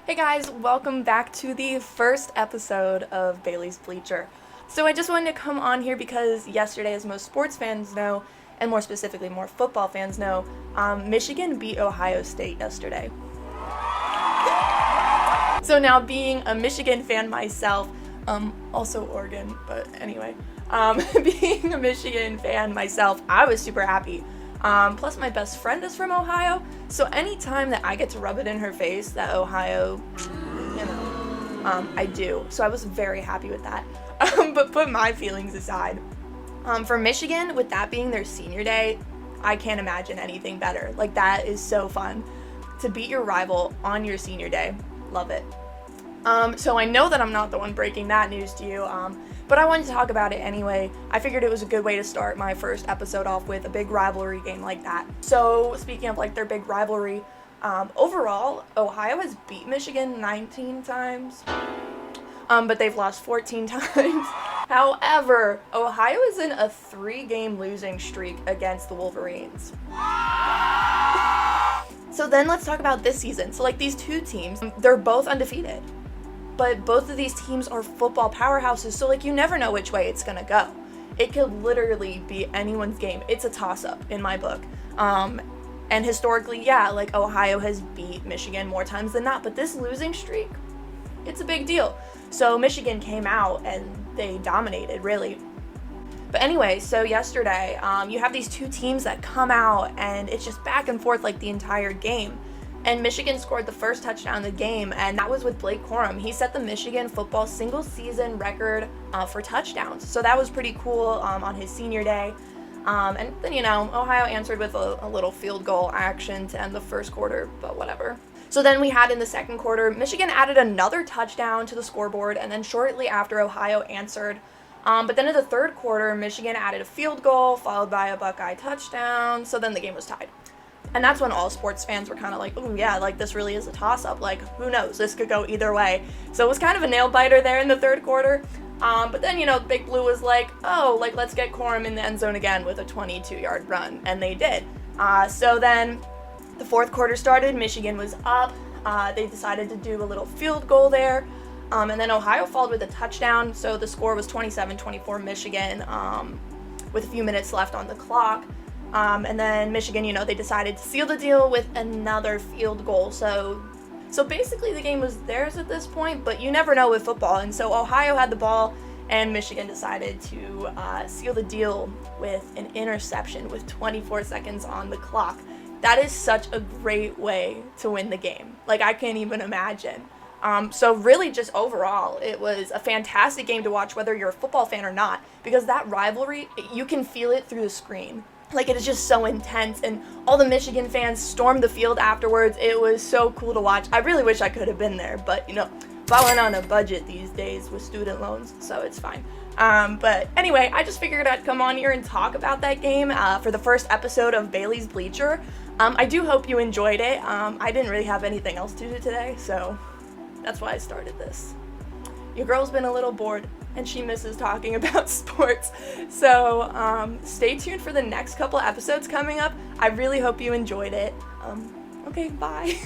Hey guys, welcome back to the first episode of Baylee's Bleacher. So I just wanted to come on here because yesterday, as most sports fans know, and more specifically more football fans know, Michigan beat Ohio State yesterday. So now being a Michigan fan myself, also Oregon, but anyway, being a Michigan fan myself, I was super happy. Plus my best friend is from Ohio, so anytime that I get to rub it in her face that Ohio, I do. So I was very happy with that. But put my feelings aside. For Michigan, with that being their senior day, I can't imagine anything better. Like, that is so fun. To beat your rival on your senior day. Love it. So I know that I'm not the one breaking that news to you, but I wanted to talk about it anyway. I figured it was a good way to start my first episode off with a big rivalry game like that. So speaking of like their big rivalry, overall, Ohio has beat Michigan 19 times, but they've lost 14 times. However, Ohio is in a 3-game losing streak against the Wolverines. So then let's talk about this season. So like these two teams, they're both undefeated. But both of these teams are football powerhouses, so like you never know which way it's gonna go. It could literally be anyone's game. It's a toss-up in my book. And historically, yeah, like Ohio has beat Michigan more times than not, but this losing streak, it's a big deal. So Michigan came out and they dominated, really. But anyway, so yesterday, you have these two teams that come out and it's just back and forth like the entire game. And Michigan scored the first touchdown of the game, and that was with Blake Corum. He set the Michigan football single-season record for touchdowns. So that was pretty cool on his senior day. And then, Ohio answered with a little field goal action to end the first quarter, but whatever. So then we had in the second quarter, Michigan added another touchdown to the scoreboard, and then shortly after, Ohio answered. But then in the third quarter, Michigan added a field goal, followed by a Buckeye touchdown, so then the game was tied. And that's when all sports fans were kind of like, oh yeah, like this really is a toss-up. Like, who knows? This could go either way. So it was kind of a nail-biter there in the third quarter. But then, Big Blue was like, oh, like let's get Corum in the end zone again with a 22-yard run. And they did. So then the fourth quarter started. Michigan was up. They decided to do a little field goal there. And then Ohio followed with a touchdown. So the score was 27-24 Michigan with a few minutes left on the clock. And then Michigan, they decided to seal the deal with another field goal. So basically the game was theirs at this point, but you never know with football. And so Ohio had the ball, and Michigan decided to seal the deal with an interception with 24 seconds on the clock. That is such a great way to win the game. Like, I can't even imagine. So really just overall, it was a fantastic game to watch, whether you're a football fan or not, because that rivalry, you can feel it through the screen. Like, it is just so intense, and all the Michigan fans stormed the field afterwards. It was so cool to watch. I really wish I could have been there, but, falling on a budget these days with student loans, so it's fine. But anyway, I just figured I'd come on here and talk about that game for the first episode of Baylee's Bleacher. I do hope you enjoyed it. I didn't really have anything else to do today, so that's why I started this. Your girl's been a little bored, and she misses talking about sports. So stay tuned for the next couple episodes coming up. I really hope you enjoyed it. Okay, bye.